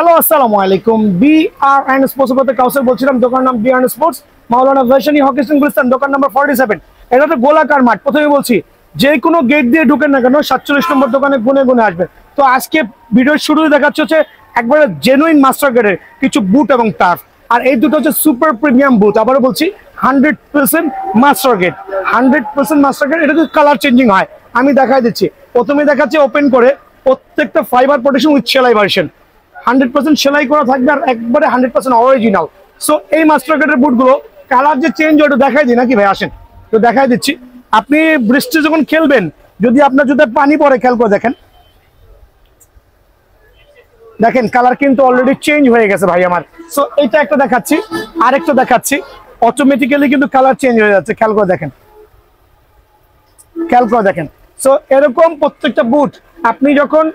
Hello আসসালামু আলাইকুম। BR and sports থেকে কাউসার বলছিলাম। দোকান নাম BR and sports, Maulana Bhasani hockey stadium Gulistan, দোকান নাম্বার 47। এটা তো গোলাকার মাঠ। প্রথমে বলছি যে কোনো গেট দিয়ে ঢুকেন না কেন 47 নম্বর দোকানে গুনে গুনে আসবে। তো আজকে ভিডিওর শুরুতে দেখাচ্ছে হচ্ছে একবারে জেনুইন মাস্টার গ্রেডের কিছু বুট এবং টার্ফ। আর এই দুটো হচ্ছে সুপার প্রিমিয়াম বুট। আবারও বলছি 100% মাস্টার গ্রেড, 100% মাস্টার গ্রেড। এটা যদি কালার চেঞ্জিং হয় আমি দেখাই দিচ্ছি। প্রথমে দেখাচ্ছি ওপেন করে, প্রত্যেকটা ফাইবার প্রোটেকশন উইথ সেলাই ভার্সন, 100% সেলাই করা থাকবে আর একবারে 100% অরিজিনাল। সো এই মাস্টার গ্রেডের বুটগুলো কালার যে চেঞ্জ ওটা দেখাই দিই নাকি ভাই, আসেন তো দেখাই দিচ্ছি। আপনি বৃষ্টি যখন খেলবেন, যদি আপনার জুতায় পানি পড়ে, খেয়াল করে দেখেন, দেখেন কালার কিন্তু অলরেডি চেঞ্জ হয়ে গেছে ভাই আমার। সো এইটা একটা দেখাচ্ছি, আরেকটা দেখাচ্ছি, অটোমেটিক্যালি কিন্তু কালার চেঞ্জ হয়ে যাচ্ছে। খেয়াল করে দেখেন, খেয়াল করে দেখেন। সো এরকম প্রত্যেকটা বুট আপনি যখন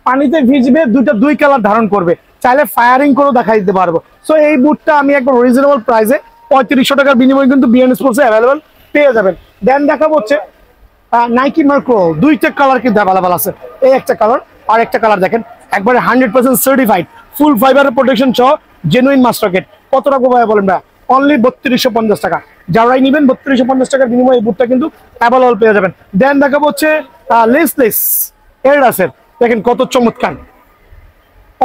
পানিতে ভিজবে দুই কালার ধারণ করবে, চাইলে ফায়ারিং করে দেখাই দিতে পারবো। সো এই বুটটা আমি একবার রিজনেবল প্রাইসে 3500 টাকার বিনিময়ে কিন্তু বিএন স্পোর্টসে অ্যাভেলেবল পেয়ে যাবেন। দেন দেখাবো হচ্ছে নাইকি মার্কো, দুইটা কালার কিন্তু অ্যাভেলেবল আছে। এই একটা কালার আর একটা কালার দেখেন, একবারে 100% সার্টিফাইড ফুল ফাইবার প্রোটেকশন সহ জেনুইন মাস্টার গ্রেড। কত টাকা ভাই বলেন ভাই? অনলি 3250 টাকা। যারাই নেবেন 3250 টাকার বিনিময়ে এই বুটটা কিন্তু অ্যাভেলেবল পেয়ে যাবেন। দেন দেখাবো হচ্ছে লেসলেস এয়ারডাসের, দেখেন কত চমৎকার,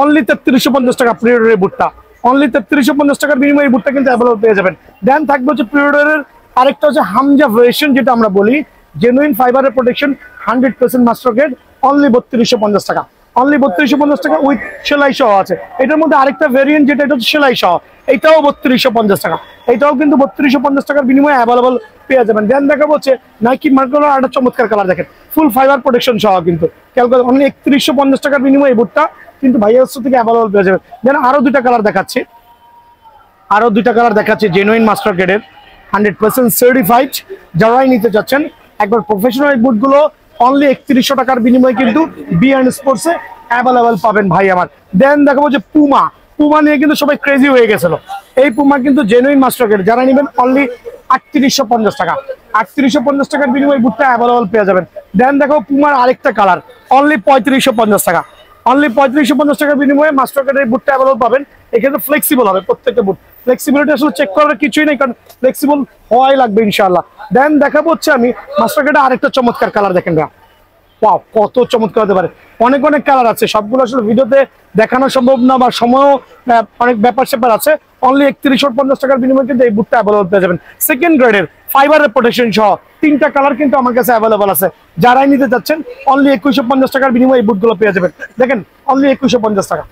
অনলি 3350 টাকা প্রিয়ডারের বুটটা, অনলি 3350 টাকার বিনিময়ে এই বুটটা কিন্তু অ্যাভেলেবল পেয়ে যাবেন। দেন থাকবে হচ্ছে প্রিয়ডারের আরেকটা হচ্ছে হামজা ভার্সন, যেটা আমরা বলি জেনুইন ফাইবারের প্রোটেকশন 100% মাস্টার গ্রেড, অনলি 3250 টাকা, অনলি 3250 টাকা উইথ সেলাই সহ আছে। এটার মধ্যে আরেকটা ভেরিয়েন্ট যেটা, এটা হচ্ছে সেলাই সহ, এটাও 3250 টাকা, এটাও কিন্তু 3250 টাকার বিনিময়ে অ্যাভেলেবল পেয়ে যাবেন। দেন দেখাবো হচ্ছে নাইকি মার্কোর একটা চমৎকার কালার, দেখেন ফুল ফাইবার প্রোটেকশন সহ কিন্তু, ক্যালকুলেট অনলি 3150 টাকার বিনিময়ে এই বুটটা কিন্তু ভাইয়ার থেকে অ্যাভেলেবল পেয়ে যাবেন। দেন আরো দুইটা কালার দেখাচ্ছি, আরো দুইটা কালার দেখাচ্ছি জেনুইন মাস্টার গ্রেডের 100% সার্টিফাইড। যারাই নিতে চাচ্ছেন একবার প্রফেশনাল বুটগুলো অনলি 3100 টাকার বিনিময়ে কিন্তু বিএন স্পোর্টসে অ্যাভেলেবল পাবেন ভাই আমার। দেন দেখাবো যে পুমা, পুমা নিয়ে কিন্তু সবাই ক্রেজি হয়ে গেছিল। এই পুমা কিন্তু জেনুইন মাস্টার গ্রেড, যারা নেবেন অনলি 3850 টাকা, 3850 টাকার বিনিময়ে বুটটা অ্যাভেলেবল পেয়ে যাবেন। দেন দেখো পুমার আরেকটা কালার, অনলি 3550 টাকা, অনলি 3550 টাকার বিনিময়ে মাস্টার গ্রেডের বুটটা অ্যাভেলেবল পাবেন। এখানে ফ্লেক্সিবল হবে প্রত্যেকটা বুট, ফ্লেক্সিবিলিটি আসলে চেক করার কিছুই নেই, কারণ ফ্লেক্সিবল হওয়াই লাগবে ইনশাআল্লাহ। দেন দেখাবো হচ্ছে আমি মাস্টার গ্রেডের আরেকটা চমৎকার কালার, দেখেন না, ওয়াও কত চমৎকার হতে পারে। অনেক অনেক কালার আছে, সবগুলো আসলে ভিডিওতে দেখানো সম্ভব না বা সময়ও অনেক ব্যাপার স্যাপার আছে। অনলি 3150 টাকার বিনিময়ে কিন্তু এই বুটটা অ্যাভেলেবল পেয়ে যাবেন। সেকেন্ড গ্রেডের ফাইবারের প্রোটেকশন সহ তিনটা কালার কিন্তু আমার কাছে অ্যাভেলেবল আছে। যারাই নিতে চাচ্ছেন অনলি 2150 টাকার বিনিময়ে এই বুটগুলো পেয়ে যাবেন। দেখেন অনলি 2150 টাকা,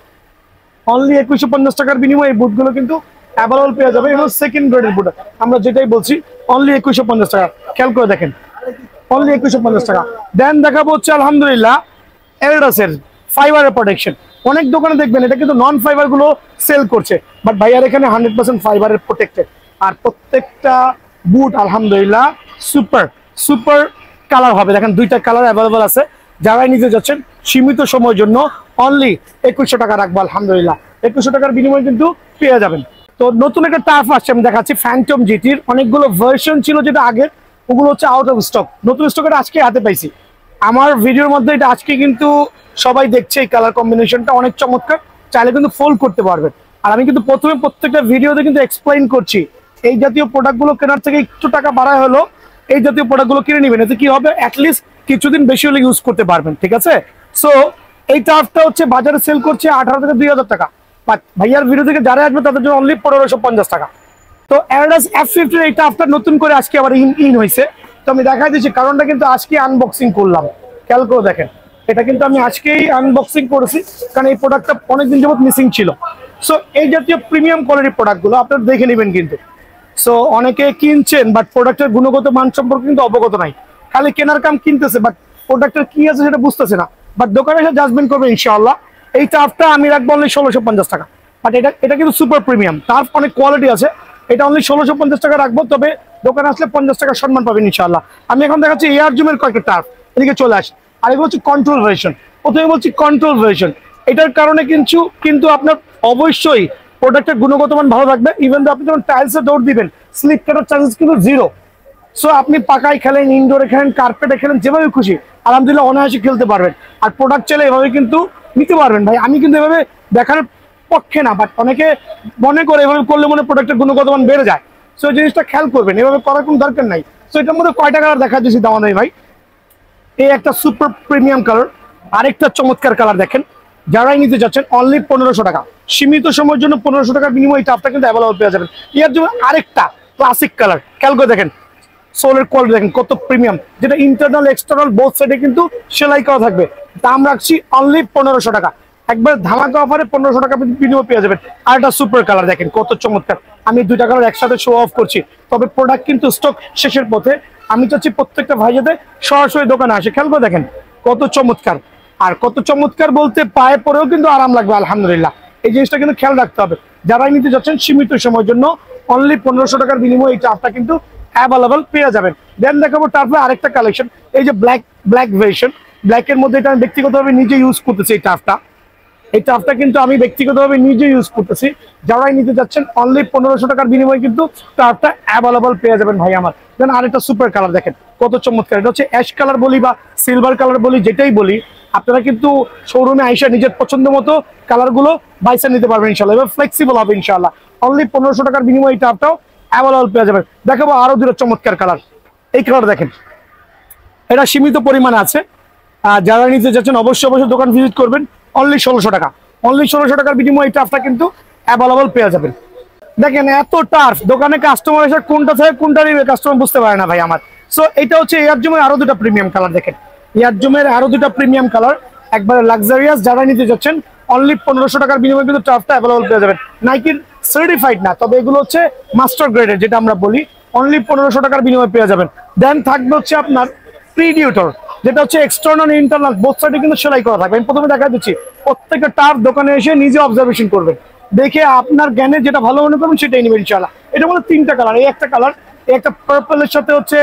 অনলি 2150 টাকার বিনিময়ে এই বুটগুলো কিন্তু অ্যাভেলেবল পেয়ে যাবে। এবং সেকেন্ড গ্রেডের বুট আমরা যেটাই বলছি অনলি 2150 টাকা, খেয়াল করে দেখেন অনলি 2150 টাকা। দেন দেখাবো হচ্ছে আলহামদুলিল্লাহ এলডাসের ফাইবারের প্রোটেকশন। অনেক দোকানে দেখবেন এটা কিন্তু নন ফাইবার গুলো সেল করছে, বাট ভাইয়ার এখানে 100% ফাইবারের প্রোটেক্টেড। আর প্রত্যেকটা বুট আলহামদুলিল্লাহ সুপার সুপার কালার হবে, দেখেন দুইটা কালার অ্যাভেলেবল আছে। যারাই নিতে যাচ্ছেন সীমিত সময়ের জন্য অনলি 2100 টাকা রাখবো আলহামদুলিল্লাহ। 2100 টাকার বিনিময়ে কিন্তু পেয়ে যাবেন। তো নতুন একটা টার্ফ আসছে, আমি দেখাচ্ছি ফ্যান্টম জিটির। অনেকগুলো ভার্সন ছিল যেটা আগে, ওগুলো হচ্ছে আউট অফ স্টক। নতুন স্টকের আজকে হাতে পাইছি আমার ভিডিওর মধ্যে, এটা আজকে কিন্তু সবাই দেখছে। এই কালার কম্বিনেশনটা অনেক চমৎকার, চাইলে কিন্তু ফোল্ড করতে পারবেন। আর আমি কিন্তু প্রথমে প্রত্যেকটা ভিডিওতে কিন্তু এক্সপ্লেইন করছি এই জাতীয় প্রোডাক্টগুলো কেনার থেকে একটু টাকা বাড়ায় হলো এই জাতীয় প্রোডাক্টগুলো কিনে নেবেন। এতে কি হবে, অ্যাটলিস্ট কিছুদিন বেশি হলে ইউজ করতে পারবেন, ঠিক আছে? সো এই টার্ফটা হচ্ছে বাজারে সেল করছে 18 থেকে 2000 টাকা, বাট ভাইয়ার ভিডিও থেকে যারা আসবে তাদের জন্য অনলি 1550 টাকা। তো অ্যাডিডাস F50 এই টার্ফটা নতুন করে আজকে আবার ইন হয়েছে। তো আমি দেখাই দিচ্ছি, কারণটা কিন্তু আজকে আনবক্সিং করলাম, খেয়াল করে দেখেন। এটা কিন্তু আমি আজকেই আনবক্সিং করেছি, কারণ এই প্রোডাক্টটা অনেকদিন যাবত মিসিং ছিল। সো এই জাতীয় প্রিমিয়াম কোয়ালিটির প্রোডাক্টগুলো আপনারা দেখে নেবেন কিন্তু। সো অনেকে কিনছেন বাট প্রোডাক্টের গুণগত মান সম্পর্কে কিন্তু অবগত নাই, খালি কেনার কাম কিনতেছে বাট প্রোডাক্টের কি আছে সেটা বুঝতেছে না। বাট দোকানে এসে জাজমেন্ট করবে ইনশাআল্লাহ। এই টার্ফটা আমি রাখবো অনলি 1650 টাকা, বাট এটা কিন্তু সুপার প্রিমিয়াম টার্ফ, অনেক কোয়ালিটি আছে। এটা অনলি 1650 টাকা রাখবো, তবে দোকানে আসলে 50 টাকা সম্মান পাবেন ইনশাআল্লাহ। আমি এখন দেখাচ্ছি এয়ার জুমের কয়েকটা টার্ফ, এদিকে চলে আসি। আর এগুলো হচ্ছে কন্ট্রোল ভার্সন। প্রথমে বলছি কন্ট্রোল ভার্সন, এটার কারণে কিন্তু আপনার অবশ্যই প্রোডাক্টের গুণগত মান ভালো থাকবে। ইভেন তো আপনি যখন টাইলসে দৌড় দিবেন স্লিপ কাটার চান্সেস কিন্তু জিরো। সো আপনি পাকায় খেলেন, ইনডোরে খেলেন, কার্পেটে খেলেন, যেভাবে খুশি আলহামদুলিল্লাহ অনায়াসে খেলতে পারবেন। আর প্রোডাক্ট চাইলে এভাবে কিন্তু নিতে পারবেন ভাই। আমি কিন্তু এভাবে দেখার পক্ষে না, বাট অনেকে মনে করে এভাবে করলে মনে প্রোডাক্টের গুণগত মান বেড়ে যায়। সো এই জিনিসটা খেয়াল করবেন, এভাবে করার কোনো দরকার নাই। সো এটার মধ্যে কয়টা কালার দেখা দিচ্ছি দাম নেই ভাই। এই একটা সুপার প্রিমিয়াম কালার, আরেকটা চমৎকার কালার দেখেন। যারাই নিতে যাচ্ছেন অনলি 1500 টাকা, সীমিত সময়ের জন্য 1500 টাকার বিনিময়ে এই টাপটা কিন্তু অ্যাভেলেবল পেয়ে যাবেন। এর জন্য আরেকটা ক্লাসিক কালার, খেয়াল করে দেখেন সোলের কোয়ালিটি দেখেন কত প্রিমিয়াম, যেটা ইন্টারনাল এক্সটার্নাল বোথ সাইডে কিন্তু সেলাই করা থাকবে। দাম রাখছি অনলি 1500 টাকা, একবার ধামাকা অফারে 1500 টাকা বিনিময়ে পেয়ে যাবেন। আর একটা সুপার কালার দেখেন কত চমৎকার। আমি দুইটা কালার একসাথে শো অফ করছি, তবে প্রোডাক্ট কিন্তু স্টক শেষের পথে। আমি চাচ্ছি প্রত্যেকটা ভাই যাতে সরাসরি দোকানে আসে। খেয়াল করে দেখেন কত চমৎকার, আর কত চমৎকার বলতে পায়ে পরেও কিন্তু আরাম লাগবে আলহামদুলিল্লাহ। এই জিনিসটা কিন্তু খেয়াল রাখতে হবে। যারাই নিতে যাচ্ছেন সীমিত সময়ের জন্য অনলি 1500 টাকার বিনিময়ে এই টাপটা কিন্তু অ্যাভেলেবল পেয়ে যাবেন। দেন দেখাবো তারপরে আরেকটা কালেকশন, এই যে ব্ল্যাক ভার্সন, ব্ল্যাকের মধ্যে এটা আমি ব্যক্তিগতভাবে নিজে ইউজ করতেছি। এই টাফটা কিন্তু আমি ব্যক্তিগতভাবে নিজে ইউজ করতেছি। যারাই নিতে যাচ্ছেন অনলি 1500 টাকার বিনিময়ে কিন্তু টাফটা অ্যাভেলেবল পেয়ে যাবেন ভাই আমার। দেন আরেকটা সুপার কালার দেখেন কত চমৎকার, এটা হচ্ছে অ্যাশ কালার বলি বা সিলভার কালার বলি, যেটাই বলি আপনারা কিন্তু শোরুমে আইসা নিজের পছন্দ মতো কালারগুলো বাইসা নিতে পারবেন ইনশাল্লাহ। এবার ফ্লেক্সিবল হবে ইনশাল্লাহ। অনলি 1500 টাকার বিনিময়ে এই টাফটাও অ্যাভেলেবল পেয়ে যাবেন। দেখাবো আরো দুটো চমৎকার কালার। এই কালার দেখেন, এটা সীমিত পরিমাণে আছে। যারা নিতে যাচ্ছেন অবশ্যই দোকান ভিজিট করবেন। অনলি 1600 টাকা, অনলি 1600 টাকার বিনিময়ে এই টাফটা কিন্তু অ্যাভেলেবল পেয়ে যাবেন। দেখেন এত টার্ফ, দোকানে কাস্টমার এসে কোনটা থেকে কোনটা নিবে কাস্টমার বুঝতে পারে না ভাই আমার। সো এটা হচ্ছে এয়ারজুমের আরো দুটো প্রিমিয়াম কালার দেখেন, এয়ারজুমের আরো দুটো প্রিমিয়াম কালার, একবারে লাক্সারিয়াস। যারা নিতে যাচ্ছেন অনলি 1500 টাকার বিনিময়ে কিন্তু টাফটা অ্যাভেলেবল পেয়ে যাবেন। নাইকির সার্টিফাইড না, তবে এগুলো হচ্ছে মাস্টার গ্রেডের, যেটা আমরা বলি। অনলি 1500 টাকার বিনিময়ে পেয়ে যাবেন। দেন থাকবে হচ্ছে আপনার প্রিডিউটর, যেটা হচ্ছে এক্সটার্নাল ইন্টারনাল বোথ সাইডে কিন্তু সেলাই করা থাকবে। আমি প্রথমে দেখা দিচ্ছি, প্রত্যেকটা টাফ দোকানে এসে নিজে অবজারভেশন করবেন, দেখে আপনার জ্ঞানে যেটা ভালো মনে করবেন সেটাই নেবেন ইনশাআল্লাহ। এটার মধ্যে তিনটা কালার, এই একটা কালার, এই একটা পার্পলের সাথে হচ্ছে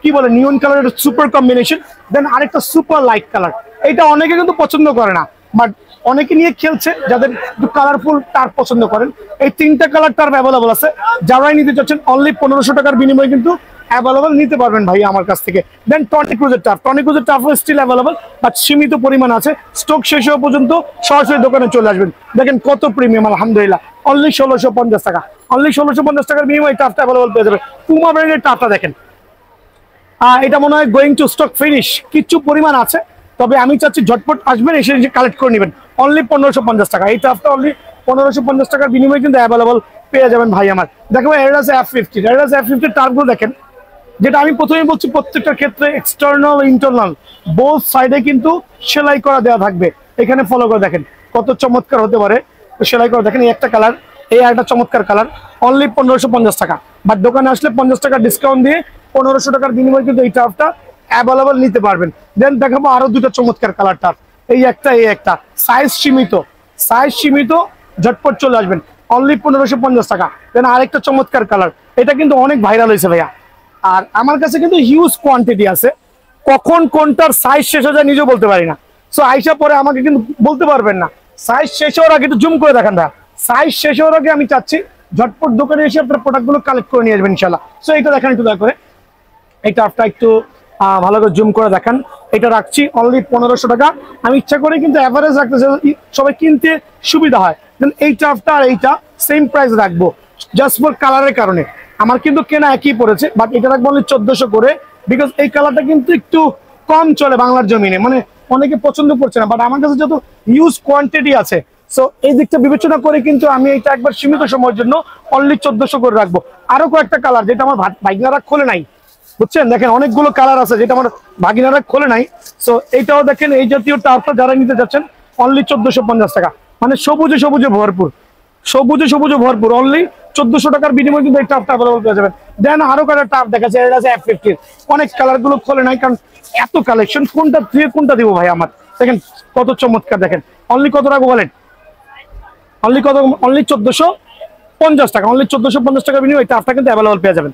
কি বলে নিয়ন কালার, সুপার কম্বিনেশন। দেন আরেকটা সুপার লাইট কালার, এটা অনেকে কিন্তু পছন্দ করে না, বাট অনেকে নিয়ে খেলছে যাদের একটু কালারফুল টার পছন্দ করেন। এই তিনটা কালার টার অ্যাভেলেবল আছে। যারাই নিতে চাচ্ছেন অনলি 1500 টাকার বিনিময়ে কিন্তু অ্যাভেলেবল নিতে পারবেন ভাই আমার কাছ থেকে। দেন টনি ক্রুজের টাফ স্টিল অ্যাভেলেবল, বাট সীমিত পরিমাণ আছে। স্টক শেষ হওয়া পর্যন্ত সরাসরি দোকানে চলে আসবেন। দেখেন কত প্রিমিয়াম আলহামদুলিল্লাহ। অনলি 1650 টাকা, অনলি 1650 টাকার বিনিময়ে টাফটা অ্যাভেলেবল পেয়ে যাবেন। পুমা ব্র্যান্ডের টাফটা দেখেন, এটা মনে হয় গোয়িং টু স্টক ফিনিশ, কিছু পরিমাণ আছে, তবে আমি চাচ্ছি ঝটপট আসবেন, এসে কালেক্ট করে নেবেন। অনলি 1550 টাকা, এই টাফটা অনলি 1550 টাকার বিনিময়ে কিন্তু অ্যাভেলেবল পেয়ে যাবেন ভাই আমার। দেখো এরাস F50 টার্বো দেখেন, যেটা আমি প্রথমেই বলছি প্রত্যেকটা ক্ষেত্রে এক্সটার্নাল ইন্টারনাল বোথ সাইডে কিন্তু সেলাই করা দেওয়া থাকবে। এখানে ফলো করে দেখেন কত চমৎকার হতে পারে সেলাই করা। দেখেন এই একটা কালার, এই একটা চমৎকার কালার, অনলি 1550 টাকা। বাট দোকানে আসলে 50 টাকা ডিসকাউন্ট দিয়ে 1500 টাকার বিনিময়ে কিন্তু এই টাফটা অ্যাভেলেবল নিতে পারবেন। দেন দেখাবো আরো দুটো চমৎকার কালার টাফ, এই একটা সাইজ সীমিত, ঝটপট চলে আসবেন। অনলি 1550 টাকা। দেন আরেকটা চমৎকার কালার, এটা কিন্তু অনেক ভাইরাল হয়েছে ভাইয়া, আর আমার কাছে কিন্তু হিউজ কোয়ান্টিটি আছে। কখন কোনটার সাইজ শেষ হয়ে যায় নিজেও বলতে পারি না। সো আইসা পরে আমাকে কিন্তু বলতে পারবেন না। সাইজ শেষ হওয়ার আগে একটু জুম করে দেখেন ভাইয়া, সাইজ শেষ হওয়ার আগে আমি চাচ্ছি ঝটপট দোকানে এসে আপনার প্রোডাক্টগুলো কালেক্ট করে নিয়ে আসবেন ইনশাল্লাহ। সো এটা দেখেন একটু দয়া করে, এই টাফটা একটু ভালো করে জুম করে দেখান। এটা রাখছি অনলি 1500 টাকা। আমি ইচ্ছা করে কিন্তু অ্যাভারেজ রাখতে সবাই কিনতে সুবিধা হয়। দেন এই টাফটা আর এইটা সেম প্রাইস রাখবো জাস্ট ফর কালারের কারণে। আমার কিন্তু কেনা একই পড়েছে, বাট এটা রাখবো অনলি 1400 করে, বিকজ এই কালারটা কিন্তু একটু কম চলে বাংলার জমিনে, মানে অনেকে পছন্দ করছে না, বাট আমার কাছে যত হিউজ কোয়ান্টিটি আছে, সো এই দিকটা বিবেচনা করে কিন্তু আমি এটা একবার সীমিত সময়ের জন্য অনলি 1400 করে রাখবো। আরো কয়েকটা কালার যেটা আমার ভাগিনারা খোলে নাই, বুঝছেন, দেখেন অনেকগুলো কালার আছে যেটা আমার ভাগিনারা খোলে নাই। সো এইটাও দেখেন, এই জাতীয় টাফটা যারা নিতে যাচ্ছেন অনলি 1450 টাকা, মানে সবুজে ভরপুর অনলি 1400 টাকার বিনিময়ে কিন্তু এই টাফটা অ্যাভেলেবল পেয়ে যাবেন। দেন আরো কয়েকটা টাফ দেখাচ্ছে, এটা আছে F50, অনেক কালার গুলো খোলে নাই কারণ এত কালেকশন, কোনটা দিয়ে কোনটা দিব ভাই আমার। দেখেন কত চমৎকার, দেখেন অনলি কত রাখবো বলেন, অনলি 1450 টাকা, অনলি 1450 টাকার বিনিময়ে এই টাফটা কিন্তু অ্যাভেলেবল পেয়ে যাবেন।